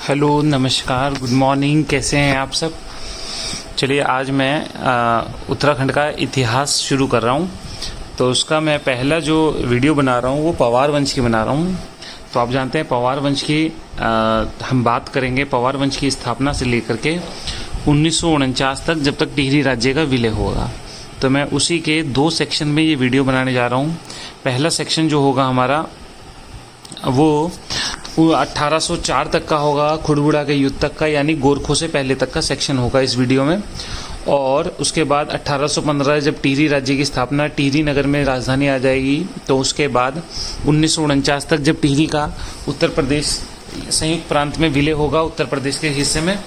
Hello, नमस्कार, good morning. कैसे हैं आप सब? चलिए, आज मैं उत्तराखंड का इतिहास शुरू कर रहा हूँ। तो उसका मैं पहला जो वीडियो बना रहा हूँ वो पवार वंश की बना रहा हूँ। तो आप जानते हैं पवार वंश की हम बात करेंगे पवार वंश की स्थापना से लेकर के 1949 तक, जब तक टिहरी राज्य का विलय होगा। तो मैं उसी के 2 सेक्शन में ये वीडियो बनाने जा रहा हूँ। पहला सेक्शन जो होगा हमारा वो 1804 तक का होगा, खुड़बुड़ा के युद्ध तक का, यानी गोरखों से पहले तक का सेक्शन होगा इस वीडियो में। और उसके बाद 1815 जब टिहरी राज्य की स्थापना, टिहरी नगर में राजधानी आ जाएगी, तो उसके बाद 1949 तक जब टिहरी का उत्तर प्रदेश संयुक्त प्रांत में विलय होगा, उत्तर प्रदेश के हिस्से में,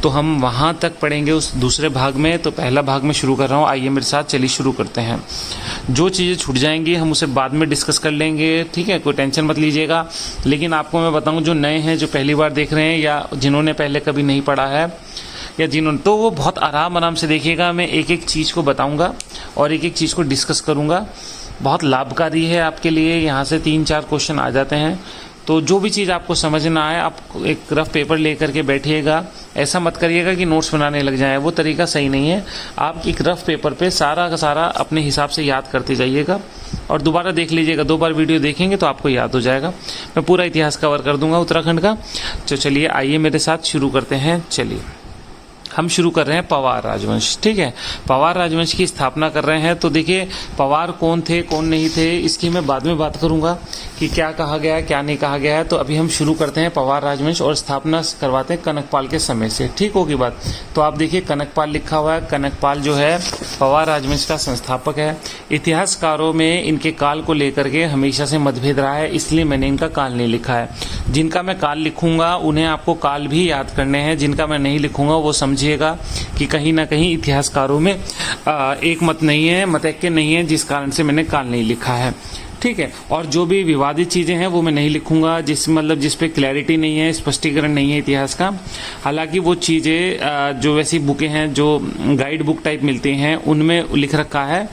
तो हम वहाँ तक पढ़ेंगे उस दूसरे भाग में। तो पहला भाग में शुरू कर रहा हूँ, आइए मेरे साथ, चलिए शुरू करते हैं। जो चीज़ें छूट जाएंगी हम उसे बाद में डिस्कस कर लेंगे, ठीक है, कोई टेंशन मत लीजिएगा। लेकिन आपको मैं बताऊँ, जो नए हैं, जो पहली बार देख रहे हैं या जिन्होंने पहले कभी नहीं पढ़ा है या जिन्होंने, तो वो बहुत आराम से देखिएगा। मैं एक एक चीज़ को बताऊँगा और एक एक चीज़ को डिस्कस करूँगा। बहुत लाभकारी है आपके लिए। यहाँ से 3-4 क्वेश्चन आ जाते हैं। तो जो भी चीज़ आपको समझ ना आए, आप एक रफ पेपर लेकर के बैठिएगा। ऐसा मत करिएगा कि नोट्स बनाने लग जाएं, वो तरीका सही नहीं है। आप एक रफ पेपर पे सारा का सारा अपने हिसाब से याद करते जाइएगा और दोबारा देख लीजिएगा। 2 बार वीडियो देखेंगे तो आपको याद हो जाएगा। मैं पूरा इतिहास कवर कर दूंगा उत्तराखंड का। तो चलिए, आइए मेरे साथ शुरू करते हैं। चलिए, हम शुरू कर रहे हैं पवार राजवंश, ठीक है। पवार राजवंश की स्थापना कर रहे हैं। तो देखिए, पवार कौन थे कौन नहीं थे इसकी मैं बाद में बात करूंगा कि क्या कहा गया है क्या नहीं कहा गया है। तो अभी हम शुरू करते हैं पवार राजवंश और स्थापना करवाते हैं कनकपाल के समय से, ठीक होगी बात। तो आप देखिए, कनकपाल लिखा हुआ है। कनकपाल जो है पवार राजवंश का संस्थापक है। इतिहासकारों में इनके काल को लेकर के हमेशा से मतभेद रहा है, इसलिए मैंने इनका काल नहीं लिखा है। जिनका मैं काल लिखूंगा उन्हें आपको काल भी याद करने हैं, जिनका मैं नहीं लिखूंगा वो समझिएगा कि कहीं ना कहीं इतिहासकारों में एक मत नहीं है, मतैक्य नहीं है, जिस कारण से मैंने काल नहीं लिखा है, ठीक है। और जो भी विवादित चीजें हैं वो मैं नहीं लिखूंगा, जिस पे क्लैरिटी नहीं है, स्पष्टीकरण नहीं है इतिहास का। हालांकि वो चीजें जो वैसी बुकें हैं, जो गाइड बुक टाइप मिलती हैं, उनमें लिख रखा है।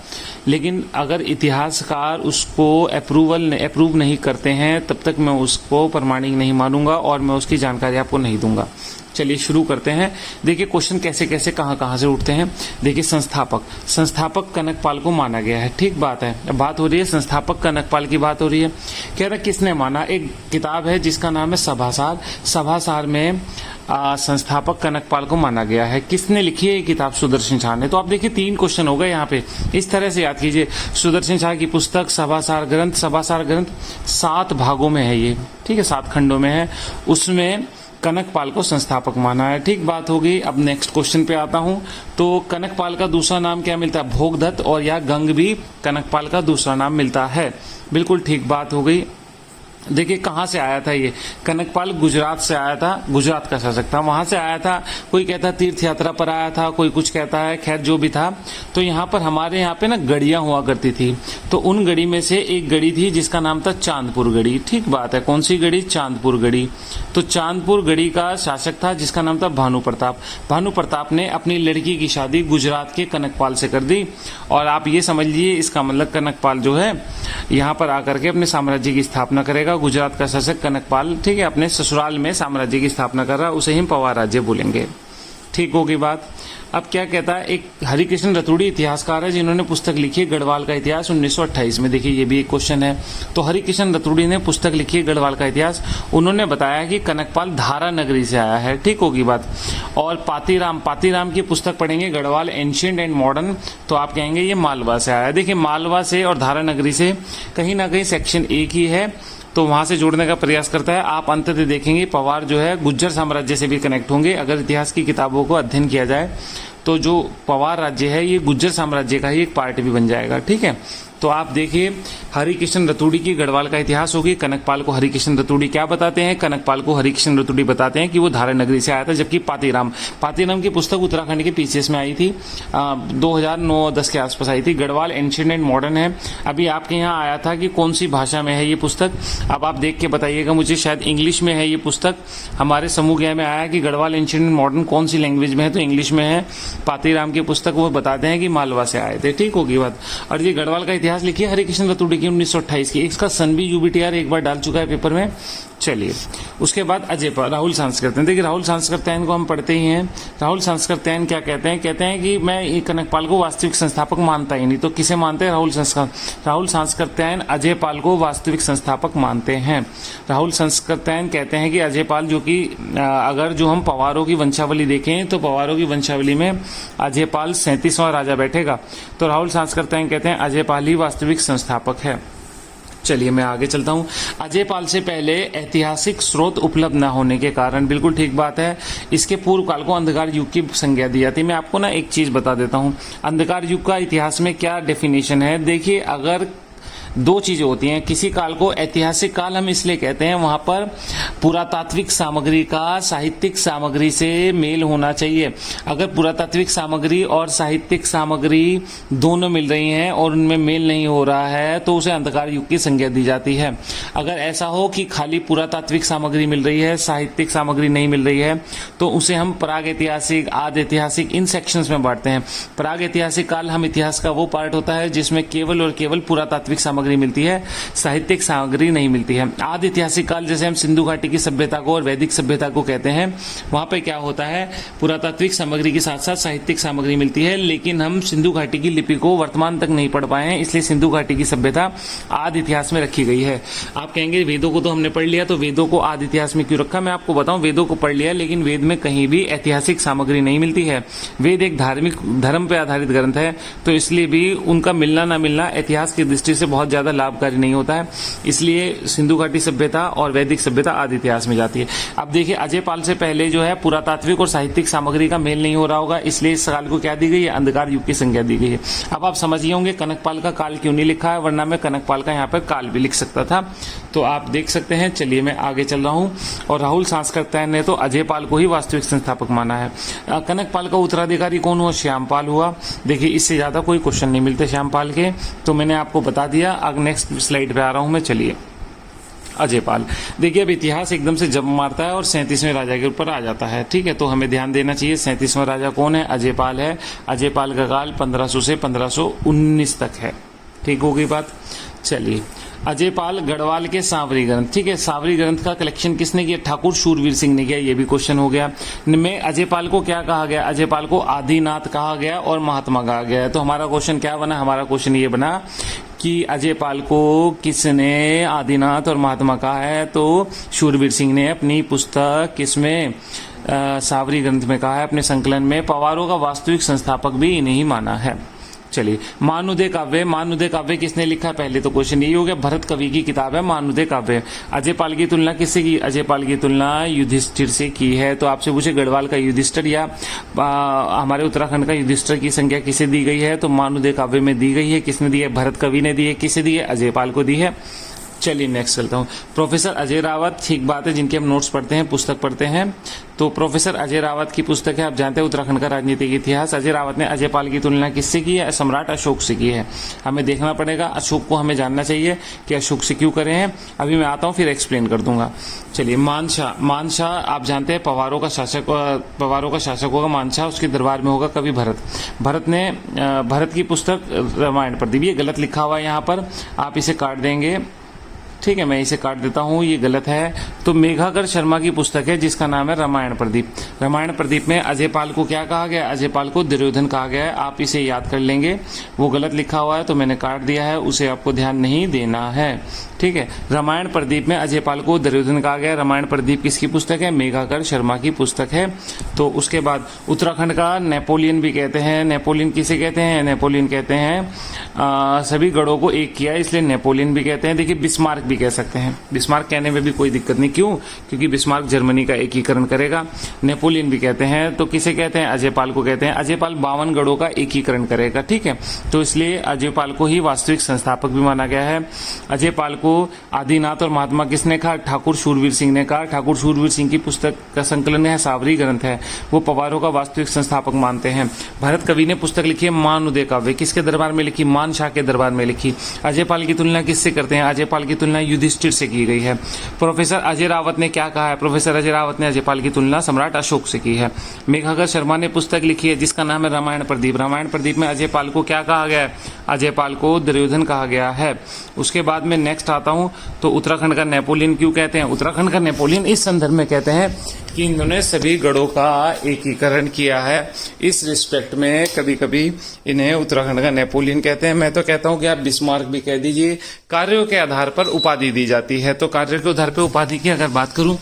लेकिन अगर इतिहासकार उसको अप्रूव नहीं करते हैं, तब तक मैं उसको प्रमाणिक नहीं मानूंगा और मैं उसकी जानकारी आपको नहीं दूंगा। चलिए शुरू करते हैं। देखिए, क्वेश्चन कैसे कैसे कहां से उठते हैं। देखिए, संस्थापक कनकपाल को माना गया है, ठीक बात है। बात हो रही है संस्थापक कनकपाल की, बात हो रही है। कह रहा किसने माना। एक किताब है जिसका नाम है सभासार में संस्थापक कनकपाल को माना गया है। किसने लिखी है ये किताब? सुदर्शन झा ने। तो आप देखिए, 3 क्वेश्चन हो गए यहाँ पे। इस तरह से याद कीजिए, सुदर्शन झा की पुस्तक सभासार ग्रंथ 7 भागों में है ये, ठीक है, 7 खंडों में है। उसमें कनकपाल को संस्थापक माना है, ठीक बात हो गई। अब नेक्स्ट क्वेश्चन पे आता हूं। तो कनकपाल का दूसरा नाम क्या मिलता है? भोगदत्त, और या गंग भी कनकपाल का दूसरा नाम मिलता है। बिल्कुल ठीक बात हो गई। देखिए, कहाँ से आया था ये? कनकपाल गुजरात से आया था, गुजरात का शासक था, वहां से आया था। कोई कहता तीर्थ यात्रा पर आया था, कोई कुछ कहता है, खैर जो भी था। तो यहाँ पर हमारे यहाँ पे ना गढ़ियां हुआ करती थी। तो उन गढ़ी में से एक गढ़ी थी जिसका नाम था चांदपुर गढ़ी, ठीक बात है। कौन सी गढ़ी? चांदपुर गढ़ी। तो चांदपुर गढ़ी का शासक था जिसका नाम था भानु प्रताप। भानु प्रताप ने अपनी लड़की की शादी गुजरात के कनकपाल से कर दी। और आप ये समझ लीजिए, इसका मतलब कनकपाल जो है यहाँ पर आकर के अपने साम्राज्य की स्थापना करेगा। गुजरात का शासक कनकपाल, ठीक है, अपने ससुराल में साम्राज्य की स्थापना कर रहा, उसे ही पवार राज्य बोलेंगे, ठीक होगी बात। अब क्या कहता है, एक हरिकृष्ण रतूड़ी इतिहासकार है जिन्होंने पुस्तक लिखी है गढ़वाल का इतिहास 1928 में। देखिए, ये भी एक क्वेश्चन है। तो हरिकृष्ण रतूड़ी ने पुस्तक लिखी है गढ़वाल का इतिहास। उन्होंने बताया कि कनकपाल धारा नगरी से आया है, ठीक होगी बात। और पातीराम की पुस्तक पढ़ेंगे, गढ़वाल एंशिएंट एंड मॉडर्न, तो आप कहेंगे ये मालवा से आया है। देखिए, मालवा से और धारा नगरी से कहीं ना कहीं सेक्शन एक ही है, तो वहां से जोड़ने का प्रयास करता है। आप अंततः देखेंगे पवार जो है गुज्जर साम्राज्य से भी कनेक्ट होंगे। अगर इतिहास की किताबों को अध्ययन किया जाए तो जो पवार राज्य है ये गुज्जर साम्राज्य का ही एक पार्ट भी बन जाएगा, ठीक है। तो आप देखिए, हरिकृष्ण रतूड़ी की गढ़वाल का इतिहास होगी। कनकपाल को हरिकृष्ण रतूड़ी क्या बताते हैं? कनकपाल को हरिकृष्ण रतूड़ी बताते हैं कि वो धारा नगरी से आया था। जबकि पातीराम की पुस्तक उत्तराखंड के पीसीएस में आई थी, 2009-10 के आसपास आई थी। गढ़वाल एंशिएंट एंड मॉडर्न है। अभी आपके यहाँ आया था कि कौन सी भाषा में है ये पुस्तक, अब आप देख के बताइएगा मुझे। शायद इंग्लिश में है ये पुस्तक। हमारे समूह ज्ञान में आया कि गढ़वाल एंशिएंट एंड मॉडर्न कौन सी लैंग्वेज में है, तो इंग्लिश में है। पातीराम की पुस्तक वो बताते हैं कि मालवा से आए थे, ठीक होगी बात। और ये गढ़वाल का इतिहास लिखी है हरिकृष्ण रतूड़ी की 1928 की। इसका सन भी यूबीटीआर एक बार डाल चुका है पेपर में, चलिए, उसके बाद अजय पाल, राहुल सांस्कृत्यायन। देखिए राहुल सांस्कृत्यायन को हम पढ़ते ही हैं। राहुल सांस्कृत्यायन क्या कहते हैं? कहते हैं कि मैं कनकपाल को वास्तविक संस्थापक मानता ही नहीं। तो किसे मानते हैं? राहुल सांस्कृत्यायन अजय पाल को वास्तविक संस्थापक मानते हैं। राहुल सांस्कृत्यायन कहते हैं कि अजय पाल, जो कि अगर जो हम पवारों की वंशावली देखें तो पवारों की वंशावली में अजय पाल 37वां राजा बैठेगा। तो राहुल सांस्कृत्यायन कहते हैं अजय पाल ही वास्तविक संस्थापक है। चलिए मैं आगे चलता हूं। अजय पाल से पहले ऐतिहासिक स्रोत उपलब्ध न होने के कारण, बिल्कुल ठीक बात है, इसके पूर्व काल को अंधकार युग की संज्ञा दी जाती है। मैं आपको ना एक चीज बता देता हूं, अंधकार युग का इतिहास में क्या डेफिनेशन है। देखिए, अगर दो चीजें होती हैं, किसी काल को ऐतिहासिक काल हम इसलिए कहते हैं, वहां पर पुरातात्विक सामग्री का साहित्यिक सामग्री से मेल होना चाहिए। अगर पुरातात्विक सामग्री और साहित्यिक सामग्री दोनों मिल रही हैं और उनमें मेल नहीं हो रहा है तो उसे अंधकार युग की संज्ञा दी जाती है। अगर ऐसा हो कि खाली पुरातात्विक सामग्री मिल रही है, साहित्यिक सामग्री नहीं मिल रही है, तो उसे हम प्राग ऐतिहासिक, आदि ऐतिहासिक, इन सेक्शंस में बांटते हैं। प्राग ऐतिहासिक काल हम इतिहास का वो पार्ट होता है जिसमें केवल और केवल पुरातात्विक सामग्री मिलती है, साहित्यिक सामग्री नहीं मिलती है। आदि ऐतिहासिक काल, जैसे हम सिंधु घाटी की सभ्यता को और वैदिक सभ्यता को कहते हैं, वहां पे क्या होता है, पुरातात्विक सामग्री के साथ साथ साहित्यिक सामग्री मिलती है, लेकिन हम सिंधु घाटी की लिपि को वर्तमान तक नहीं पढ़ पाए हैं, इसलिए सिंधु घाटी की सभ्यता आदि इतिहास में रखी गई है। आप कहेंगे वेदों को तो हमने पढ़ लिया, तो वेदों को आदि इतिहास में क्यों रखा? मैं आपको बताऊं, वेदों को पढ़ लिया, लेकिन वेद में कहीं भी ऐतिहासिक सामग्री नहीं मिलती है। वेद एक धर्म पे आधारित ग्रंथ है, तो इसलिए भी उनका मिलना ना मिलना इतिहास की दृष्टि से बहुत ज्यादा लाभकारी नहीं होता है, इसलिए सिंधु घाटी सभ्यता और वैदिक सभ्यता आदि इतिहास में जाती है। अब देखिए, अजय पाल से पहले जो है पुरातात्विक और साहित्यिक सामग्री का मेल नहीं हो रहा होगा, इसलिए इस काल को क्या दी गई है? अंधकार युग की संज्ञा दी गई है। अब आप समझिए होंगे कनकपाल का काल क्यों नहीं लिखा है, वरना मैं कनकपाल का यहाँ पर काल भी लिख सकता था, तो आप देख सकते हैं। चलिए मैं आगे चल रहा हूँ। और राहुल सांस्कृत्यायन ने तो अजय पाल को ही वास्तविक संस्थापक माना है। कनकपाल का उत्तराधिकारी कौन हुआ? श्यामपाल हुआ। देखिए, इससे ज्यादा कोई क्वेश्चन नहीं मिलते श्यामपाल के, तो मैंने आपको बता दिया। अब नेक्स्ट स्लाइड पे आ रहा हूं मैं। चलिए, अजय पाल। देखिए, अब इतिहास एकदम से जब मारता है और 37वें राजा के ऊपर आ जाता है, ठीक है, तो हमें ध्यान देना चाहिए। 37वां राजा कौन है? अजय पाल है। अजय पाल का काल 1500 से 1519 तक है। ठीक हो गई बात। चलिए, अजय पाल गढ़वाल के सांवरी ग्रंथ, ठीक है, सांवरी ग्रंथ का कलेक्शन किसने किया? ठाकुर शूरवीर सिंह ने किया। ये भी क्वेश्चन हो गया। में अजय पाल को क्या कहा गया? अजय पाल को आदिनाथ कहा गया और महात्मा कहा गया। तो हमारा क्वेश्चन क्या बना? हमारा क्वेश्चन ये बना कि अजय पाल को किसने आदिनाथ और महात्मा कहा है? तो शूरवीर सिंह ने अपनी पुस्तक किसमें, सांवरी ग्रंथ में कहा है, अपने संकलन में। पवारों का वास्तविक संस्थापक भी इन्हें ही माना है। चलिए, मानुदय काव्य। मानुदय काव्य किसने लिखा? पहले तो क्वेश्चन यही हो गया, भरत कवि की किताब है मानुदय काव्य। अजय पाल की तुलना किससे की? अजय पाल की तुलना युधिष्ठिर से की है। तो आपसे पूछे गढ़वाल का युधिष्ठिर या हमारे उत्तराखंड का युधिष्ठिर की संज्ञा किसे दी गई है? तो मानुदय काव्य में दी गई है। किसने दी है? भरत कवि ने दी है। किसे दी है? अजय पाल को दी है। चलिए नेक्स्ट चलता हूँ। प्रोफेसर अजय रावत, ठीक बात है, जिनके हम नोट्स पढ़ते हैं, पुस्तक पढ़ते हैं, तो प्रोफेसर अजय रावत की पुस्तक है, आप जानते हैं, उत्तराखंड का राजनीतिक इतिहास। अजय रावत ने अजय पाल की तुलना किससे की है? सम्राट अशोक से की है। हमें देखना पड़ेगा, अशोक को हमें जानना चाहिए कि अशोक से क्यों करे हैं। अभी मैं आता हूँ, फिर एक्सप्लेन कर दूंगा। चलिए, मानशाह। मानशाह आप जानते हैं पवारों का शासक होगा मानशाह, उसके दरबार में होगा कवि भरत। भरत की पुस्तक रामायण प्रदीप, ये गलत लिखा हुआ है यहाँ पर, आप इसे काट देंगे, ठीक है, मैं इसे काट देता हूँ, ये गलत है। तो मेघाकर शर्मा की पुस्तक है जिसका नाम है रामायण प्रदीप। रामायण प्रदीप में अजय पाल को क्या कहा गया? अजय पाल को दुर्योधन कहा गया है। आप इसे याद कर लेंगे, वो गलत लिखा हुआ है तो मैंने काट दिया है, उसे आपको ध्यान नहीं देना है, ठीक है। रामायण प्रदीप में अजय पाल को दुर्योधन कहा गया। रामायण प्रदीप किसकी पुस्तक है? मेघाकर शर्मा की पुस्तक है। तो उसके बाद उत्तराखंड का नेपोलियन भी कहते हैं। नेपोलियन किसे कहते हैं? नेपोलियन कहते हैं सभी गढ़ों को एक किया, इसलिए नेपोलियन भी कहते हैं। देखिए, बिस्मार्क भी कह सकते हैं, बिस्मार्क कहने में भी कोई दिक्कत नहीं। क्यों? क्योंकि बिस्मार्क जर्मनी का एकीकरण करेगा। नेपोलियन भी कहते हैं, तो किसे कहते हैं? अजय पाल को कहते हैं। अजय पाल 52 गढ़ों का एकीकरण करेगा, ठीक है, तो इसलिए अजय पाल को ही वास्तविक संस्थापक भी माना गया है। अजय पाल को आदिनाथ और महात्मा किसने कहा? ठाकुर शूरवीर सिंह ने कहा। ठाकुर शूरवीर सिंह की पुस्तक का संकलन है, सांवरी ग्रंथ है, वो पवारों का वास्तविक संस्थापक मानते हैं। भरत कवि ने पुस्तक लिखी है मानुदय काव्य, किसके दरबार में लिखी? मानशाह के दरबार में लिखी। अजय पाल की तुलना किससे करते हैं? अजय पाल की तुलना तुलना युधिष्ठिर से की गई है। प्रोफेसर अजय रावत ने क्या कहा है? प्रोफेसर अजय रावत ने अजयपाल की तुलना सम्राट अशोक से की है। मेघागर शर्मा ने पुस्तक लिखी है जिसका नाम है रामायण प्रदीप। रामायण प्रदीप में अजयपाल को क्या कहा गया है? अजयपाल को दुर्योधन कहा गया है। उसके बाद में नेक्स्ट आता हूं तो उत्तराखंड का नेपोलियन क्यों कहते हैं? उत्तराखंड का नेपोलियन इस संदर्भ में कहते हैं कि इन्होंने सभी गढ़ों का एकीकरण किया है। इस रिस्पेक्ट में कभी कभी इन्हें उत्तराखंड का नेपोलियन कहते हैं। मैं तो कहता हूं कि आप बिस्मार्क भी कह दीजिए। कार्यों के आधार पर उपाधि दी जाती है, तो कार्यों के आधार पर उपाधि की अगर बात करूं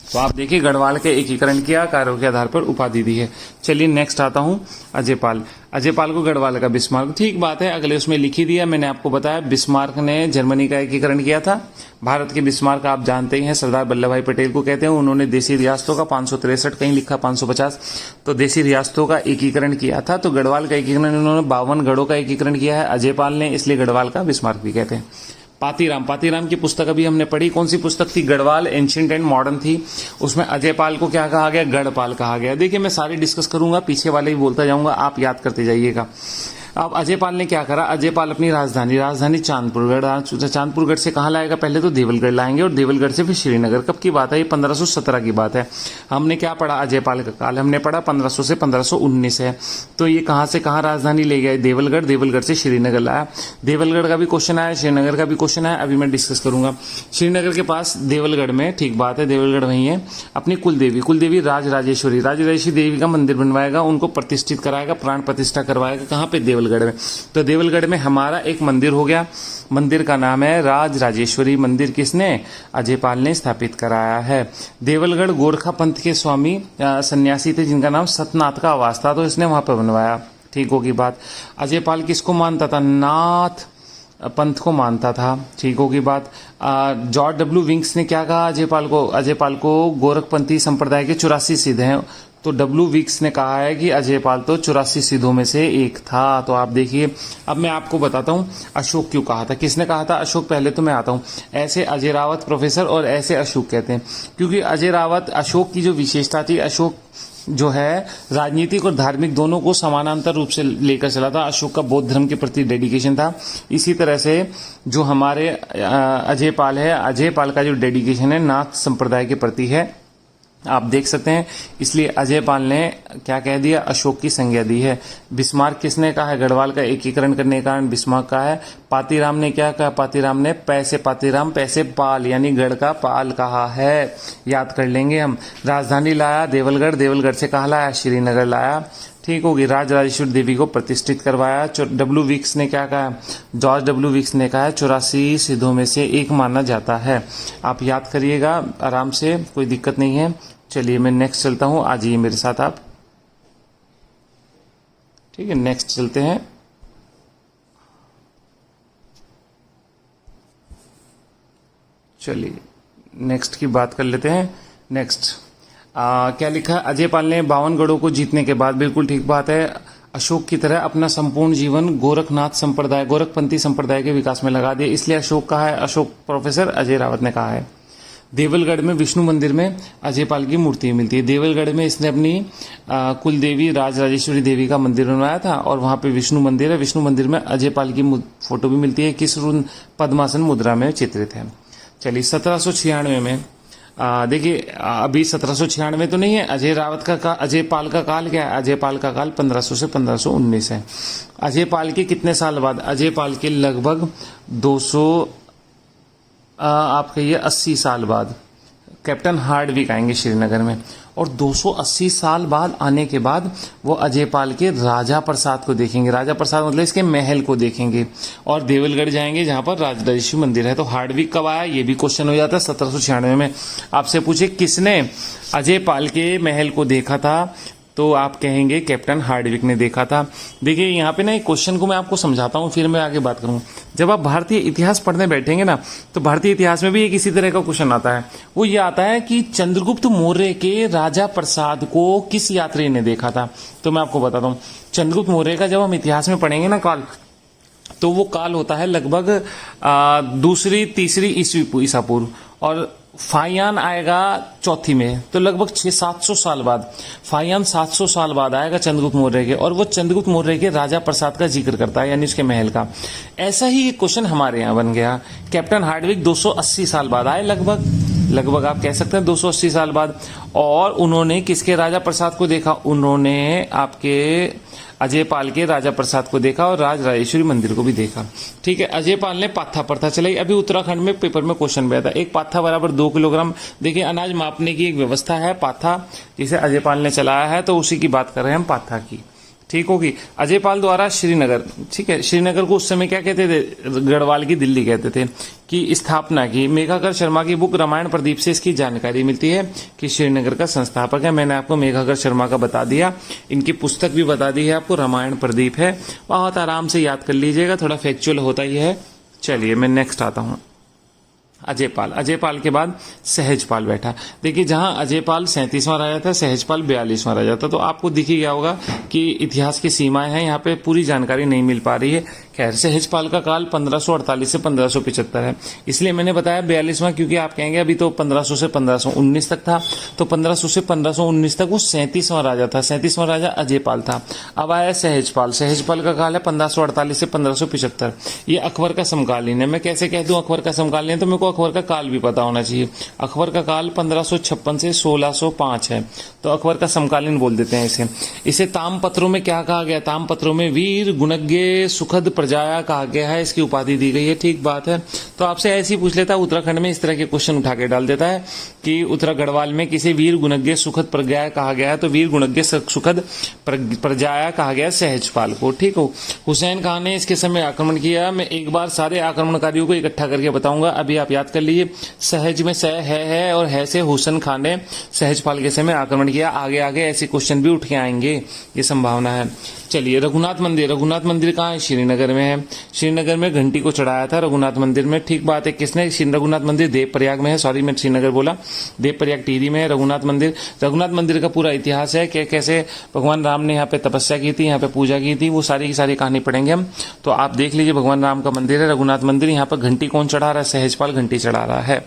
तो आप देखिए गढ़वाल के एकीकरण किया, कार्यों के आधार पर उपाधि दी है। चलिए नेक्स्ट आता हूं अजयपाल। अजयपाल को गढ़वाल का बिस्मार्क, ठीक बात है, अगले उसमें लिखी दिया। मैंने आपको बताया बिस्मार्क ने जर्मनी का एकीकरण किया था। भारत के बिस्मार्क आप जानते ही हैं, सरदार वल्लभ भाई पटेल को कहते हैं। उन्होंने देशी रियासतों का 563, कहीं लिखा 550, तो देशी रियासतों का एकीकरण किया था। तो गढ़वाल का एकीकरण उन्होंने 52 गढ़ों का एकीकरण किया है अजयपाल ने, इसलिए गढ़वाल का बिस्मार्क भी कहते हैं। पातीराम की पुस्तक अभी हमने पढ़ी। कौन सी पुस्तक थी? गढ़वाल एंशिएंट एंड मॉडर्न थी। उसमें अजयपाल को क्या कहा गया? गढ़पाल कहा गया। देखिए मैं सारे डिस्कस करूंगा, पीछे वाले भी बोलता जाऊंगा, आप याद करते जाइएगा। अब अजयपाल ने क्या करा? अजयपाल अपनी राजधानी चांदपुरगढ़ से कहाँ लाएगा? पहले तो देवलगढ़ लाएंगे और देवलगढ़ से फिर श्रीनगर। कब की बात है? ये 1517 की बात है। हमने क्या पढ़ा? अजयपाल का काल हमने पढ़ा 1500 से 1519 है। तो ये कहाँ से कहाँ राजधानी ले गया? देवलगढ़। देवलगढ़ से श्रीनगर लाया। देवलगढ़ का भी क्वेश्चन आया, श्रीनगर का भी क्वेश्चन आया, अभी मैं डिस्कस करूंगा। श्रीनगर के पास देवलगढ़ में, ठीक बात है, देवलगढ़ वही है, अपनी कुलदेवी राजराजेश्वरी देवी का मंदिर बनवाएगा, उनको प्रतिष्ठित कराएगा, प्राण प्रतिष्ठा करवाएगा। कहाँ पे? देवलगढ़ में। तो देवलगढ़ में हमारा एक मंदिर हो गया। मंदिर का नाम है राजराजेश्वरी मंदिर। किसने? अजयपाल ने स्थापित कराया है। देवलगढ़ गोरखा पंथ के स्वामी सन्यासी थे जिनका नाम सतनाथ का आवास था, तो इसने वहां पर बनवाया। ठीक होगी बात। अजयपाल किसको मानता था? नाथ पंथ को मानता था। ठीक होगी बात। जॉर्ज डब्ल्यू विंक्स ने क्या कहा अजयपाल को? अजयपाल को गोरखपंथी संप्रदाय के 84 सिद्ध हैं। तो डब्ल्यू विक्स ने कहा है कि अजयपाल तो 84 सिद्धों में से एक था। तो आप देखिए, अब मैं आपको बताता हूं अशोक क्यों कहा था। किसने कहा था अशोक? पहले तो मैं आता हूं। ऐसे अजय रावत प्रोफेसर और ऐसे अशोक कहते हैं क्योंकि अजय रावत, अशोक की जो विशेषता थी, अशोक जो है राजनीतिक और धार्मिक दोनों को समानांतर रूप से लेकर चला था। अशोक का बौद्ध धर्म के प्रति डेडिकेशन था। इसी तरह से जो हमारे अजयपाल है, अजयपाल का जो डेडिकेशन है नाथ संप्रदाय के प्रति है, आप देख सकते हैं। इसलिए अजयपाल ने क्या कह दिया? अशोक की संज्ञा दी है। बिस्मार्क किसने कहा है? गढ़वाल का एकीकरण करने के कारण बिस्मार्क कहा है। पातीराम ने क्या कहा? पातीराम ने पैसे पैसे पाल यानी गढ़ का पाल कहा है, याद कर लेंगे हम। राजधानी लाया देवलगढ़ से कहा लाया? श्रीनगर लाया। ठीक होगी। राजराजेश्वरी देवी को प्रतिष्ठित करवाया। डब्ल्यू विक्स ने क्या कहा? जॉर्ज डब्ल्यू विक्स ने कहा 84 सिद्धों में से एक माना जाता है। आप याद करिएगा आराम से, कोई दिक्कत नहीं है। चलिए मैं नेक्स्ट चलता हूं, आ जाइए मेरे साथ आप। ठीक है, नेक्स्ट चलते हैं। चलिए नेक्स्ट की बात कर लेते हैं। नेक्स्ट क्या लिखा है? अजयपाल ने 52 गढ़ों को जीतने के बाद, बिल्कुल ठीक बात है, अशोक की तरह अपना संपूर्ण जीवन गोरखपंथी संप्रदाय के विकास में लगा दिया। इसलिए अशोक कहा है। अशोक प्रोफेसर अजय रावत ने कहा है। देवलगढ़ में विष्णु मंदिर में अजयपाल की मूर्ति मिलती है। देवलगढ़ में इसने अपनी कुलदेवी राजराजेश्वरी देवी का मंदिर बनवाया था और वहां पे विष्णु मंदिर है। विष्णु मंदिर में अजयपाल की फोटो भी मिलती है, किस पद्मासन मुद्रा में चित्रित है। चलिए 1796 में देखिए, अभी 1796 तो नहीं है। अजयपाल का काल क्या है? अजयपाल का काल 1500 से 1519 है। अजयपाल के कितने साल बाद? अजयपाल के लगभग 200 आप कहिए 80 साल बाद कैप्टन हार्डविक आएंगे श्रीनगर में, और 280 साल बाद आने के बाद वो अजयपाल के राजा प्रसाद को देखेंगे। राजा प्रसाद मतलब इसके महल को देखेंगे, और देवलगढ़ जाएंगे जहां पर राजराजेश्वरी मंदिर है। तो हार्डविक कब आया? ये भी क्वेश्चन हो जाता है 1796 में। आपसे पूछे किसने अजयपाल के महल को देखा था, तो आप कहेंगे कैप्टन हार्डविक ने देखा था। देखिए यहाँ पे ना एक क्वेश्चन को मैं आपको समझाता हूँ, फिर मैं आगे बात करूँ। जब आप भारतीय इतिहास पढ़ने बैठेंगे ना, तो भारतीय इतिहास में भी एक इसी तरह का क्वेश्चन आता है। वो ये आता है कि चंद्रगुप्त मौर्य के राजा प्रसाद को किस यात्री ने देखा था। तो मैं आपको बताता हूँ, चंद्रगुप्त मौर्य का जब हम इतिहास में पढ़ेंगे ना काल, तो वो काल होता है लगभग 2री 3री ईसा पूर्व, और फाहियान आएगा चौथी में, तो लगभग 600-700 साल बाद फाहियान 700 साल बाद आएगा चंद्रगुप्त मौर्य के, और वो चंद्रगुप्त मौर्य के राजा प्रसाद का जिक्र करता है, यानी उसके महल का। ऐसा ही एक क्वेश्चन हमारे यहाँ बन गया। कैप्टन हार्डविक 280 साल बाद आए, लगभग आप कह सकते हैं 280 साल बाद। और उन्होंने किसके राजा प्रसाद को देखा? उन्होंने आपके अजयपाल के राजा प्रसाद को देखा और राजराजेश्वरी मंदिर को भी देखा। ठीक है, अजयपाल ने पाथा प्रथा चलाई। अभी उत्तराखंड में पेपर में क्वेश्चन भी आता है, एक पाथा बराबर 2 किलोग्राम। देखिए, अनाज मापने की एक व्यवस्था है पाथा, जिसे अजयपाल ने चलाया है, तो उसी की बात कर रहे हैं हम, पाथा की। ठीक होगी। अजयपाल द्वारा श्रीनगर, ठीक है, श्रीनगर को उस समय क्या कहते थे? गढ़वाल की दिल्ली कहते थे, की स्थापना की। मेघाकर शर्मा की बुक रामायण प्रदीप से इसकी जानकारी मिलती है कि श्रीनगर का संस्थापक है। मैंने आपको मेघाकर शर्मा का बता दिया, इनकी पुस्तक भी बता दी है आपको, रामायण प्रदीप है, बहुत आराम से याद कर लीजिएगा, थोड़ा फैक्चुअल होता ही है। चलिए मैं नेक्स्ट आता हूँ। अजयपाल के बाद सहजपाल बैठा। देखिए, जहां अजयपाल 37वां राजा था, सहजपाल 42वां राजा था, तो आपको दिख ही गया होगा कि इतिहास की सीमाएं हैं, यहाँ पे पूरी जानकारी नहीं मिल पा रही है। खैर, सहजपाल का काल 1548 से 1575 है, इसलिए मैंने बताया 42वां, क्योंकि आप कहेंगे अभी तो 1500 से 1519 तक था, तो 1500 से 1519 तक वो 37वां राजा था, 37वां राजा अजयपाल था। अब आया सहजपाल का काल है 1548 से 1575। ये अकबर का समकालीन है। मैं कैसे कह दूं अकबर का समकालीन है? तो मेरे को अकबर का काल भी पता होना चाहिए। अकबर का काल 1556 से 1605 है, तो अकबर का समकालीन बोल देते हैं इसे। तामपत्रों में क्या कहा गया? तामपत्रों में वीर गुणज्ञ सुखद प्रजाया कहा गया है, इसकी उपाधि दी गई है। ठीक बात है। तो आपसे ऐसे ही पूछ लेता है, उत्तराखंड में इस तरह के क्वेश्चन उठा के डाल देता है कि उत्तरा गढ़वाल में किसी वीर गुणज्ञ सुखद प्रज्ञा कहा गया है, तो वीर गुणज्ञ सुखद प्रजाया कहा गया है को। ठीक हो। हुसैन खान ने इसके समय आक्रमण किया। मैं एक बार सारे आक्रमणकारियों को इकट्ठा करके बताऊंगा, अभी आप याद कर लीजिए। सहज में सह है और है से हुसैन खान ने सहजपाल के समय आक्रमण किया। आगे आगे ऐसे क्वेश्चन भी उठ के आएंगे, ये संभावना है। चलिए, रघुनाथ मंदिर कहाँ है? श्रीनगर में है। श्रीनगर में घंटी को चढ़ाया था रघुनाथ मंदिर में। ठीक बात है। किसने? रघुनाथ मंदिर देवप्रयाग में है, सॉरी मैं श्रीनगर बोला, देवप्रयाग टिहरी में है रघुनाथ मंदिर का पूरा इतिहास है कि कैसे भगवान राम ने यहाँ पे तपस्या की थी, यहाँ पे पूजा की थी, वो सारी की सारी कहानी पढ़ेंगे हम। तो आप देख लीजिए, भगवान राम का मंदिर है रघुनाथ मंदिर। यहाँ पर घंटी कौन चढ़ा रहा है? सहजपाल घंटी चढ़ा रहा है।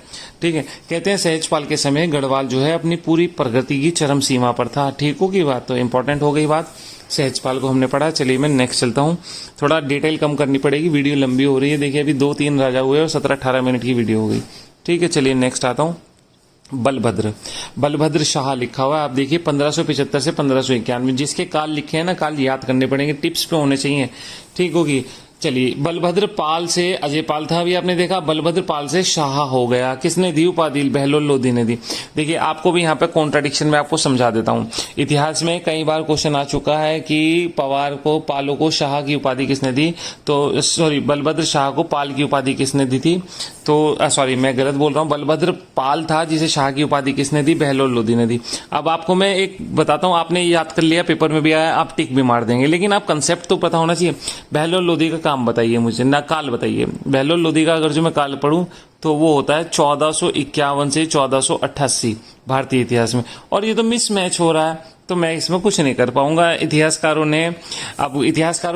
ठीक है। कहते हैं सहजपाल के समय गढ़वाल जो है अपनी पूरी प्रगति की चरम सीमा पर था। ठीक होगी बात, तो इंपॉर्टेंट हो गई बात। सहजपाल को हमने पढ़ा। चलिए मैं नेक्स्ट चलता हूँ। थोड़ा डिटेल कम करनी पड़ेगी, वीडियो लंबी हो रही है। देखिए, अभी 2-3 राजा हुए और 17-18 मिनट की वीडियो हो गई। ठीक है, चलिए नेक्स्ट आता हूँ। बलभद्र शाह लिखा हुआ है, आप देखिए 1575 से 1591। जिसके काल लिखे हैं ना, काल याद करने पड़ेंगे, टिप्स पे होने चाहिए। ठीक होगी। चलिए, बलभद्र पाल से अजयपाल था, अभी आपने देखा। बलभद्र पाल से शाह हो गया। किसने दी उपाधि? बहलोल लोधी ने दी। देखिए, आपको भी यहाँ पे कॉन्ट्राडिक्शन में आपको समझा देता हूँ। इतिहास में कई बार क्वेश्चन आ चुका है कि पवार को, पालों को शाह की उपाधि किसने दी? तो सॉरी, बलभद्र शाह को पाल की उपाधि किसने दी थी? तो सॉरी, मैं गलत बोल रहा हूँ। बलभद्र पाल था जिसे शाह की उपाधि किसने दी? बहलोल लोधी ने दी। अब आपको मैं एक बताता हूँ, आपने याद कर लिया, पेपर में भी आया, आप टिक भी मार देंगे, लेकिन आप कंसेप्ट तो पता होना चाहिए। बहलोल लोधी का काम बताइए मुझे, ना काल बताइए। बहलोल लोधी का अगर जो मैं काल पढ़ूं तो वो होता है 1451 से 1488 भारतीय इतिहास में। और ये तो मिस मैच हो रहा है, तो मैं इसमें कुछ नहीं कर पाऊंगा। इतिहासकारों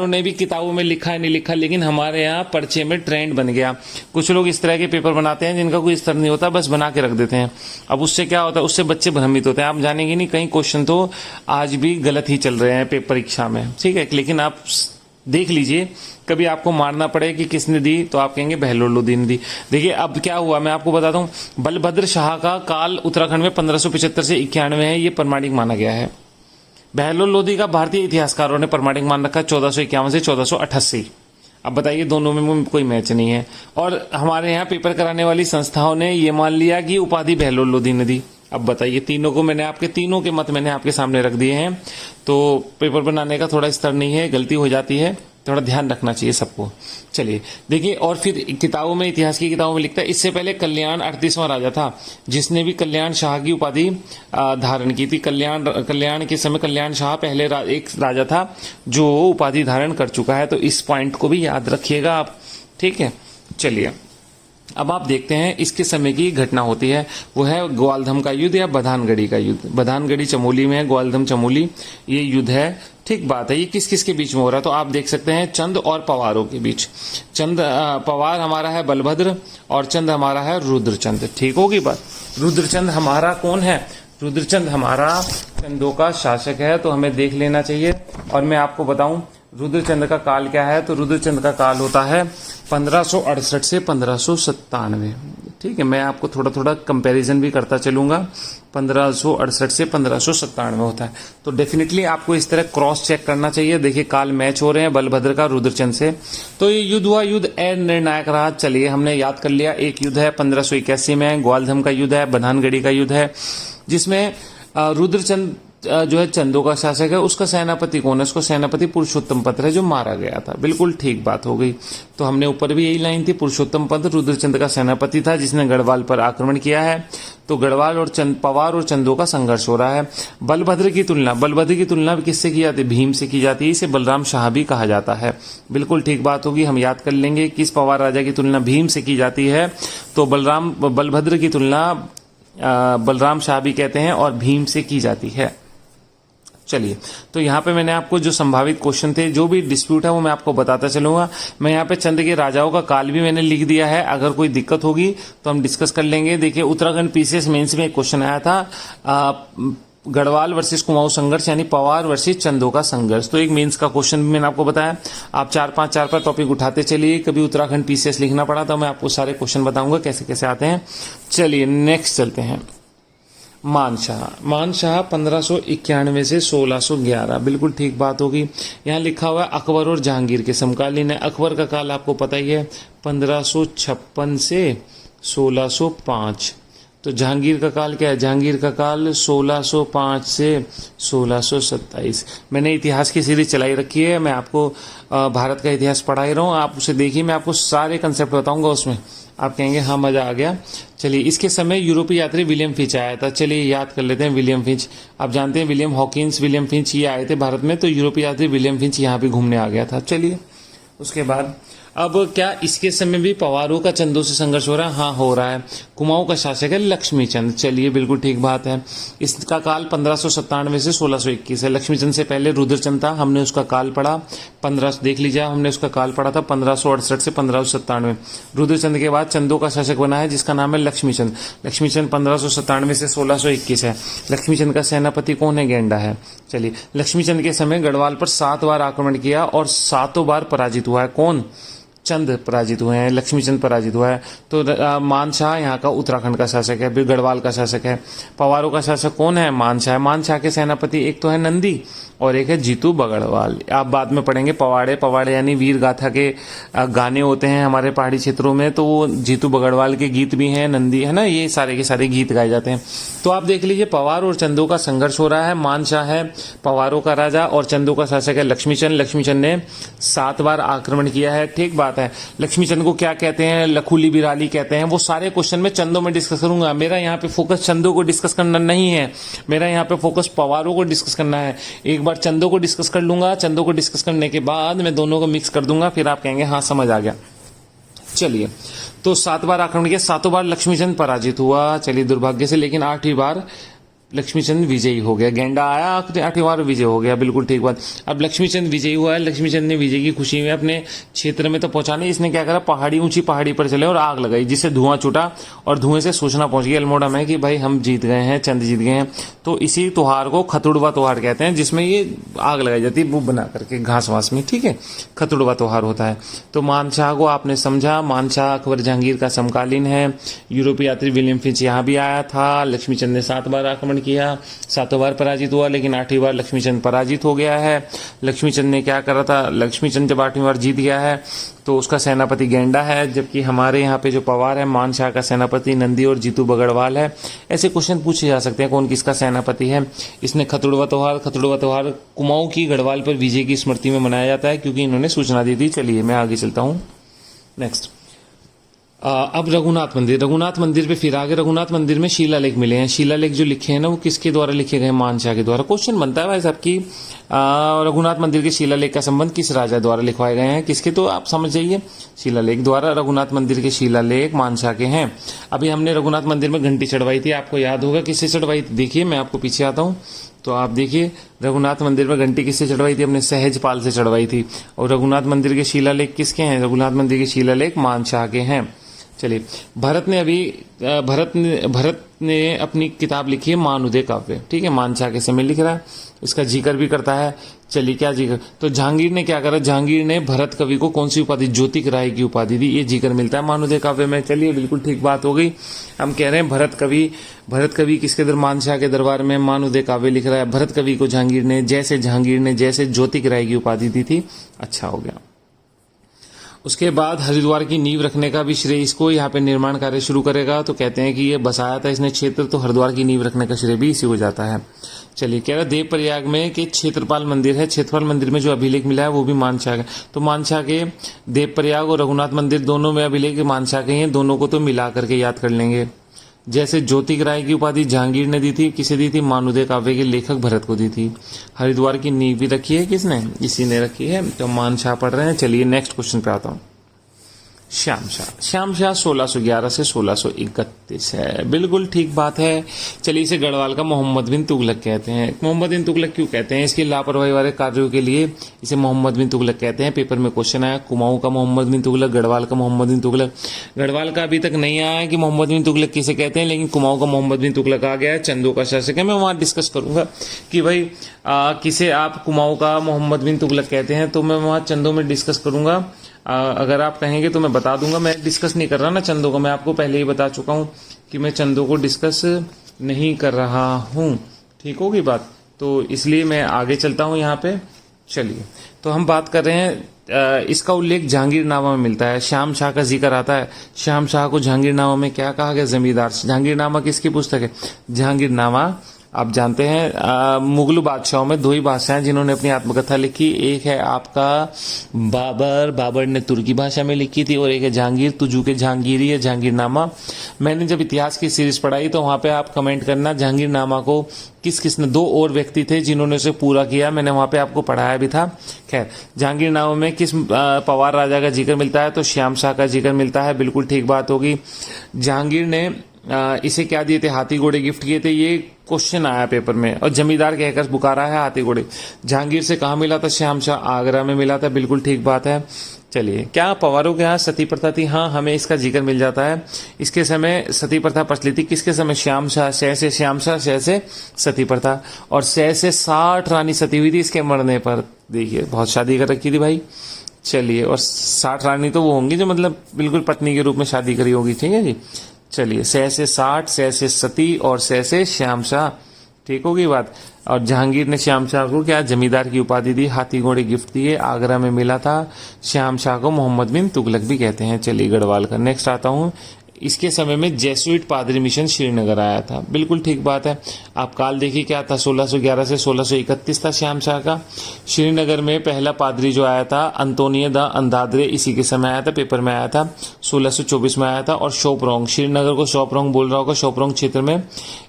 ने भी किताबों में लिखा है, नहीं लिखा, लेकिन हमारे यहाँ पर्चे में ट्रेंड बन गया। कुछ लोग इस तरह के पेपर बनाते हैं जिनका कोई स्तर नहीं होता, बस बना के रख देते हैं। अब उससे क्या होता है? उससे बच्चे भ्रमित होते हैं। आप जानेंगे नहीं, कई क्वेश्चन तो आज भी गलत ही चल रहे हैं परीक्षा में। ठीक है, लेकिन आप देख लीजिए, कभी आपको मारना पड़े कि किसने दी, तो आप कहेंगे बहलोल लोधी ने दी। देखिए, अब क्या हुआ मैं आपको बताता हूँ। बलभद्र शाह का काल उत्तराखंड में 1575 से 91 है, ये प्रमाणिक माना गया है। बहलोल लोधी का भारतीय इतिहासकारों ने प्रमाणिक मान रखा 1451 से 1488। अब बताइए, दोनों में कोई मैच नहीं है। और हमारे यहाँ पेपर कराने वाली संस्थाओं ने ये मान लिया कि उपाधि बहलोल लोधी ने दी। अब बताइए, तीनों के मत मैंने आपके सामने रख दिए हैं। तो पेपर बनाने का थोड़ा स्तर नहीं है, गलती हो जाती है, थोड़ा ध्यान रखना चाहिए सबको। चलिए देखिए, और फिर किताबों में, इतिहास की किताबों में लिखता है, इससे पहले कल्याण 38वां राजा था जिसने भी कल्याण शाह की उपाधि धारण की थी। कल्याण के समय कल्याण शाह पहले एक राजा था जो उपाधि धारण कर चुका है, तो इस पॉइंट को भी याद रखिएगा आप। ठीक है, चलिए अब आप देखते हैं इसके समय की घटना होती है, वो है ग्वालधम का युद्ध या बधानगढ़ी का युद्ध। बधानगढ़ी चमोली में है, ग्वालधम चमोली ये युद्ध है। ठीक बात है। ये किस किस के बीच में हो रहा है? तो आप देख सकते हैं चंद और पवारों के बीच। पवार हमारा है बलभद्र और चंद हमारा है रुद्रचंद। ठीक होगी बात। रुद्रचंद हमारा कौन है? रुद्रचंद हमारा चंदों का शासक है, तो हमें देख लेना चाहिए। और मैं आपको बताऊं रुद्रचंद का काल क्या है, तो रुद्रचंद का काल होता है 1568 से 1597। ठीक है, मैं आपको थोड़ा थोड़ा कंपैरिजन भी करता चलूंगा। 1568 से 1597 होता है, तो डेफिनेटली आपको इस तरह क्रॉस चेक करना चाहिए। देखिए काल मैच हो रहे हैं बलभद्र का रुद्रचंद से। तो ये युद्ध हुआ, युद्ध निर्णायक रहा। चलिए हमने याद कर लिया, एक युद्ध है 1581 में, ग्वालधम का युद्ध है, बधानगढ़ी का युद्ध है, जिसमें रुद्रचंद जो है चंदों का शासक है, उसका सेनापति कौन है? उसका सेनापति पुरुषोत्तम पत्र है, जो मारा गया था। बिल्कुल ठीक बात हो गई। तो हमने ऊपर भी यही लाइन थी, पुरुषोत्तम पत्र रुद्रचंद का सेनापति था, जिसने गढ़वाल पर आक्रमण किया है। तो गढ़वाल और पवार और चंदों का संघर्ष हो रहा है। बलभद्र की तुलना किससे की जाती है? भीम से की जाती है। इसे बलराम शाह भी कहा जाता है। बिल्कुल ठीक बात होगी, हम याद कर लेंगे। किस पवार राजा की तुलना भीम से की जाती है? तो बलभद्र की तुलना बलराम शाह भी कहते हैं और भीम से की जाती है। चलिए, तो यहाँ पे मैंने आपको जो संभावित क्वेश्चन थे, जो भी डिस्प्यूट है, वो मैं आपको बताता चलूंगा। मैं यहाँ पे चंद के राजाओं का काल भी मैंने लिख दिया है। अगर कोई दिक्कत होगी तो हम डिस्कस कर लेंगे। देखिए उत्तराखंड पीसीएस मेंस में एक क्वेश्चन आया था, गढ़वाल वर्सेस कुमाऊं संघर्ष, यानी पवार वर्सेस चंदों का संघर्ष। तो एक मेंस का क्वेश्चन भी मैंने आपको बताया। आप 4-5 टॉपिक उठाते चलिए। कभी उत्तराखंड पीसीएस लिखना पड़ा तो मैं आपको सारे क्वेश्चन बताऊंगा कैसे कैसे आते हैं। चलिए नेक्स्ट चलते हैं। मानशाह 1591 से 1611। बिल्कुल ठीक बात होगी। यहाँ लिखा हुआ है अकबर और जहांगीर के समकालीन है। अकबर का काल आपको पता ही है 1556 से 1605। तो जहांगीर का काल क्या है? जहांगीर का काल 1605 से 1627। मैंने इतिहास की सीरीज चलाई रखी है, मैं आपको भारत का इतिहास पढ़ा ही रहा हूँ, आप उसे देखिए। मैं आपको सारे कंसेप्ट बताऊंगा उसमें, आप कहेंगे हाँ मजा आ गया। चलिए, इसके समय यूरोपीय यात्री विलियम फिंच आया था। चलिए याद कर लेते हैं विलियम फिंच। आप जानते हैं विलियम हॉकिंस, विलियम फिंच ये आए थे भारत में, तो यूरोपीय यात्री विलियम फिंच यहाँ भी घूमने आ गया था। चलिए, उसके बाद अब क्या इसके समय भी पवारों का चंदों से संघर्ष हो रहा है? हाँ हो रहा है। कुमाऊं का शासक है लक्ष्मीचंद। चलिए बिल्कुल ठीक बात है। इसका काल 1597 से 1621 है। लक्ष्मीचंद से पहले रुद्रचंद था, हमने उसका काल पढ़ा 15, देख लीजिए हमने उसका काल पढ़ा था 1568 से 1597। रुद्रचंद के बाद चंदों का शासक बना है जिसका नाम है लक्ष्मीचंद। लक्ष्मीचंद 1597 से 1621 है। लक्ष्मीचंद का सेनापति कौन है? गेंडा है। चलिए, लक्ष्मीचंद के समय गढ़वाल पर 7 बार आक्रमण किया और 7 बार पराजित हुआ है। कौन? चंद पराजित हुए हैं, लक्ष्मीचंद पराजित हुआ है। तो मानशाह यहाँ का उत्तराखंड का शासक है, फिर गढ़वाल का शासक है। पवारों का शासक कौन है? मानशाह। मानशाह के सेनापति एक तो है नंदी और एक है जीतू बगड़वाल। आप बाद में पढ़ेंगे पवाड़े यानी वीर गाथा के गाने होते हैं हमारे पहाड़ी क्षेत्रों में, तो वो जीतू बगड़वाल के गीत भी हैं, नंदी है ना, ये सारे के सारे गीत गाए जाते हैं। तो आप देख लीजिए पवार और चंदों का संघर्ष हो रहा है। मानशाह है पवारों का राजा और चंदों का शासक है लक्ष्मीचंद। लक्ष्मीचंद ने 7 बार आक्रमण किया है। ठीक बात है। लक्ष्मीचंद को क्या कहते हैं? लखूली बिराली कहते हैं। वो सारे क्वेश्चन में चंदों में डिस्कस करूंगा। मेरा यहाँ पे फोकस चंदों को डिस्कस करना नहीं है, मेरा यहाँ पे फोकस पवारों को डिस्कस करना है। एक बार चंदों को डिस्कस कर लूंगा, चंदों को डिस्कस करने के बाद मैं दोनों को मिक्स कर दूंगा, फिर आप कहेंगे हाँ समझ आ गया। चलिए, तो 7 बार आक्रमण किया, 7 बार लक्ष्मीचंद पराजित हुआ। चलिए दुर्भाग्य से, लेकिन 8वीं बार लक्ष्मीचंद विजयी हो गया। गेंडा आया 8वीं बार विजय हो गया। बिल्कुल ठीक बात। अब लक्ष्मीचंद विजयी हुआ है। लक्ष्मीचंद ने विजय की खुशी में अपने क्षेत्र में तो पहुंचा नहीं, इसने क्या करा, ऊंची पहाड़ी पर चले और आग लगाई, जिससे धुआं छूटा और धुएं से सूचना पहुंच गई अल्मोड़ा में कि भाई हम जीत गए हैं, चंद जीत गए हैं। तो इसी त्योहार को खतुड़वा त्योहार कहते हैं, जिसमें ये आग लगाई जाती है वो बना करके घास वास में। ठीक है, खतुड़वा त्योहार होता है। तो मानशाह को आपने समझा, मानशाह अकबर जहांगीर का समकालीन है। यूरोपीय यात्री विलियम फिंच यहाँ भी आया था। लक्ष्मीचंद ने 7 बार आक्रमण किया, 7 बार पराजित हुआ, लेकिन 8वीं बार लक्ष्मीचंद पराजित हो गया है। लक्ष्मीचंद ने क्या करा था? लक्ष्मीचंद जब 8वीं बार जीत गया है तो उसका सेनापति गेंडा है, जबकि हमारे यहाँ पे जो पवार है मानशाह का सेनापति नंदी और जीतू बगड़वाल है। ऐसे क्वेश्चन पूछे जा सकते हैं कौन किसका सेनापति है। इसने खतुड़वा त्योहार कुमाऊं की गढ़वाल पर विजय की स्मृति में मनाया जाता है, क्योंकि इन्होंने सूचना दी थी। चलिए मैं आगे चलता हूँ। नेक्स्ट, अब रघुनाथ मंदिर पे फिर आगे। रघुनाथ मंदिर में शिलालेख मिले हैं। शिलालेख जो लिखे हैं ना, वो किसके द्वारा लिखे गए? मानशाह के द्वारा। क्वेश्चन बनता है भाई साहब की रघुनाथ मंदिर के शिलालेख का संबंध किस राजा द्वारा लिखवाए गए हैं? किसके? तो आप समझ जाइए, शिलालेख द्वारा। रघुनाथ मंदिर के शिलालेख मानशाह के हैं। अभी हमने रघुनाथ मंदिर में घंटी चढ़वाई थी, आपको याद होगा किससे चढ़वाई थी? देखिए मैं आपको पीछे आता हूँ तो आप देखिए, रघुनाथ मंदिर में घंटी किससे चढ़वाई थी? अपने सहजपाल से चढ़वाई थी। और रघुनाथ मंदिर के शिलालेख किसके हैं? रघुनाथ मंदिर के शिलालेख मानशाह के हैं। चलिए, भरत ने अपनी किताब लिखी है मानउदय काव्य, ठीक है, मानशाह के समय लिख रहा है, इसका जिक्र भी करता है। चलिए क्या जिक्र, तो जहांगीर ने क्या करा, जहांगीर ने भरत कवि को कौन सी उपाधि, ज्योतिक राय की उपाधि दी, ये जिक्र मिलता है मानउदय काव्य में। चलिए बिल्कुल ठीक बात हो गई। हम कह रहे हैं भरत कवि किसके मानशाह के दरबार में मानउदय काव्य लिख रहा है, भरत कवि को जहांगीर ने जैसे ज्योतिक राय की उपाधि दी थी। अच्छा हो गया। उसके बाद हरिद्वार की नींव रखने का भी श्रेय इसको, यहाँ पे निर्माण कार्य शुरू करेगा, तो कहते हैं कि ये बसाया था इसने क्षेत्र, तो हरिद्वार की नींव रखने का श्रेय भी इसी को जाता है। चलिए कह रहा देव प्रयाग में कि क्षेत्रपाल मंदिर है, क्षेत्रपाल मंदिर में जो अभिलेख मिला है वो भी मानशाह का, तो मानशाह के देव प्रयाग और रघुनाथ मंदिर दोनों में अभिलेख मानशाह के हैं, दोनों को तो मिला करके याद कर लेंगे। जैसे ज्योतिक राय की उपाधि जहांगीर ने दी थी, किसे दी थी, मानउदय काव्य के लेखक भरत को दी थी। हरिद्वार की नींव भी रखी है किसने, इसी ने रखी है, तो मानशाह पढ़ रहे हैं। चलिए नेक्स्ट क्वेश्चन पे आता हूं। श्याम शाह 1611 से 1631 है, बिल्कुल ठीक बात है। चलिए इसे गढ़वाल का मोहम्मद बिन तुगलक कहते हैं। मोहम्मद बिन तुगलक क्यों कहते हैं, इसकी लापरवाही वाले कार्यों के लिए इसे मोहम्मद बिन तुगलक कहते हैं। पेपर में क्वेश्चन आया, कुमाऊं का मोहम्मद बिन तुगलक, गढ़वाल का मोहम्मद बिन तुगलक। गढ़वाल का अभी तक नहीं आया है कि मोहम्मद बिन तुगलक किसे कहते हैं, लेकिन कुमाऊं का मोहम्मद बिन तुगलक आ गया है, चंदों का शासक है। मैं वहां डिस्कस करूंगा कि भाई किसे आप कुमाऊं का मोहम्मद बिन तुगलक कहते हैं, तो मैं वहां चंदों में डिस्कस करूंगा। अगर आप कहेंगे तो मैं बता दूंगा, मैं डिस्कस नहीं कर रहा ना चंदों को, मैं आपको पहले ही बता चुका हूं कि मैं चंदों को डिस्कस नहीं कर रहा हूं, ठीक होगी बात, तो इसलिए मैं आगे चलता हूं यहाँ पे। चलिए तो हम बात कर रहे हैं, इसका उल्लेख जहांगीरनामा में मिलता है, श्याम शाह का जिक्र आता है। श्याम शाह को जहांगीरनामा में क्या कहा गया, जमींदार। जहांगीरनामा किसकी पुस्तक है, जहांगीरनामा आप जानते हैं मुगल बादशाहों में दो ही बादशाह हैं जिन्होंने अपनी आत्मकथा लिखी, एक है आपका बाबर ने तुर्की भाषा में लिखी थी, और एक है जहांगीर, तुजू के जहांगीरी है जहांगीरनामा। मैंने जब इतिहास की सीरीज पढ़ाई तो वहां पे आप कमेंट करना जहांगीरनामा को किसने, दो और व्यक्ति थे जिन्होंने उसे पूरा किया, मैंने वहां पे आपको पढ़ाया भी था। खैर जहांगीरनामा में किस पवार राजा का जिक्र मिलता है, तो श्याम शाह का जिक्र मिलता है, बिल्कुल ठीक बात होगी। जहांगीर ने इसे क्या दिए थे, हाथी घोड़े गिफ्ट किए थे, ये क्वेश्चन आया पेपर में, और जमींदार कहकर पुकारा है हाथी घोड़े। जहांगीर से कहाँ मिला था श्याम शाह, आगरा में मिला था, बिल्कुल ठीक बात है। चलिए क्या पवारों के यहाँ सती प्रथा थी, हाँ हमें इसका जिक्र मिल जाता है। इसके समय सती प्रथा प्रचलित थी, किसके समय, श्याम शाह, शह से श्याम शाह, शह से सती प्रथा, और शह से 60 रानी सती हुई थी इसके मरने पर। देखिए बहुत शादी कर रखी थी भाई। चलिए और 60 रानी तो वो होंगी जो मतलब बिल्कुल पत्नी के रूप में शादी करी होगी, ठीक है जी। चलिए शह से 60, शह से सती और शह से श्याम शाह, ठीक होगी बात। और जहांगीर ने श्याम शाह को क्या जमींदार की उपाधि दी, हाथी घोड़े गिफ्ट दिए, आगरा में मिला था। श्याम शाह को मोहम्मद बिन तुगलक भी कहते हैं। चलिए गढ़वाल का नेक्स्ट आता हूँ। इसके समय में जेसुइट पादरी मिशन श्रीनगर आया था, बिल्कुल ठीक बात है। आप काल देखिए क्या था, 1611 से 1631 था श्याम शाह का। श्रीनगर में पहला पादरी जो आया था अंतोनियो द अंदाद्रे, इसी के समय आया था, पेपर में आया था, 1624 में आया था। और शोपरोंग, श्रीनगर को शोपरोंग बोल रहा होगा, शोपरोंग क्षेत्र में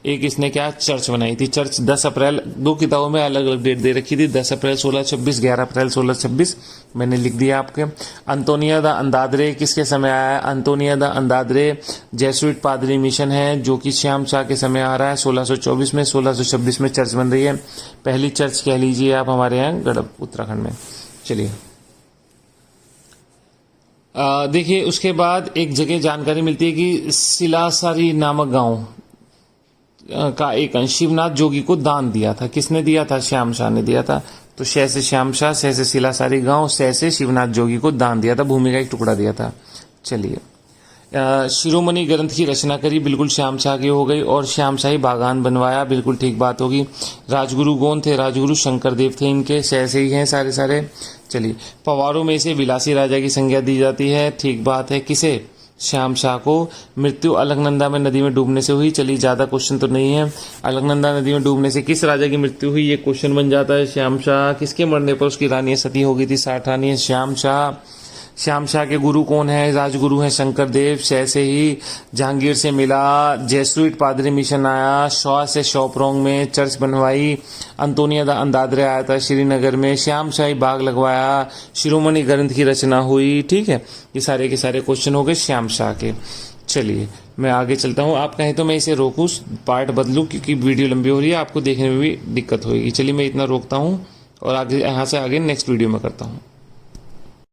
एक इसने क्या चर्च बनाई थी। चर्च 10 अप्रैल, दो किताबों में अलग अलग डेट दे रखी थी, 10 अप्रैल 1626, 11 अप्रैल 1626, मैंने लिख दिया आपके। अंतोनियो द अंदाद्रे किसके समय आया है, अंतोनियो द अंदाद्रे जेसुइट पादरी मिशन है जो कि श्याम शाह के समय आ रहा है 1624 में। 1626 में चर्च बन रही है, पहली चर्च कह लीजिए आप हमारे यहाँ उत्तराखंड में। चलिए देखिए उसके बाद एक जगह जानकारी मिलती है कि सिलासारी नामक गांव का एक अंश शिवनाथ जोगी को दान दिया था। किसने दिया था, श्याम शाह ने दिया था। तो शह से श्याम शाह, शह से सिलासारी गांव, शह से शिवनाथ जोगी को दान दिया था, भूमि का एक टुकड़ा दिया था। चलिए शिरोमणि ग्रंथ की रचना करी, बिल्कुल श्याम शाह की हो गई। और श्याम शाही बागान बनवाया, बिल्कुल ठीक बात होगी। राजगुरु कौन थे, राजगुरु शंकर देव थे, इनके शह से ही हैं सारे। चलिए पवारों में से विलासी राजा की संज्ञा दी जाती है, ठीक बात है। किसे, श्याम शाह को। मृत्यु अलकनंदा में नदी में डूबने से हुई। चलिए ज्यादा क्वेश्चन तो नहीं है, अलकनंदा नदी में डूबने से किस राजा की मृत्यु हुई, ये क्वेश्चन बन जाता है। श्याम शाह। किसके मरने पर उसकी रानी सती हो गई थी, 60 रानी है। श्याम शाह। श्याम शाह के गुरु कौन है, राजगुरु हैं शंकर देव। शह से ही जहांगीर से मिला, जेसुइट पादरी मिशन आया, शॉ से शोपरोंग में चर्च बनवाई, अंतोनियो द अंदाद्रे आया था श्रीनगर में, श्याम शाही बाग लगवाया, शिरोमणि ग्रंथ की रचना हुई। ठीक है, ये सारे के सारे क्वेश्चन हो गए श्याम शाह के। चलिए मैं आगे चलता हूँ, आप कहें तो मैं इसे रोकूं, पार्ट बदलूं, क्योंकि वीडियो लंबी हो रही है, आपको देखने में भी दिक्कत होगी। चलिए मैं इतना रोकता हूँ और आगे यहाँ से आगे नेक्स्ट वीडियो में करता हूँ।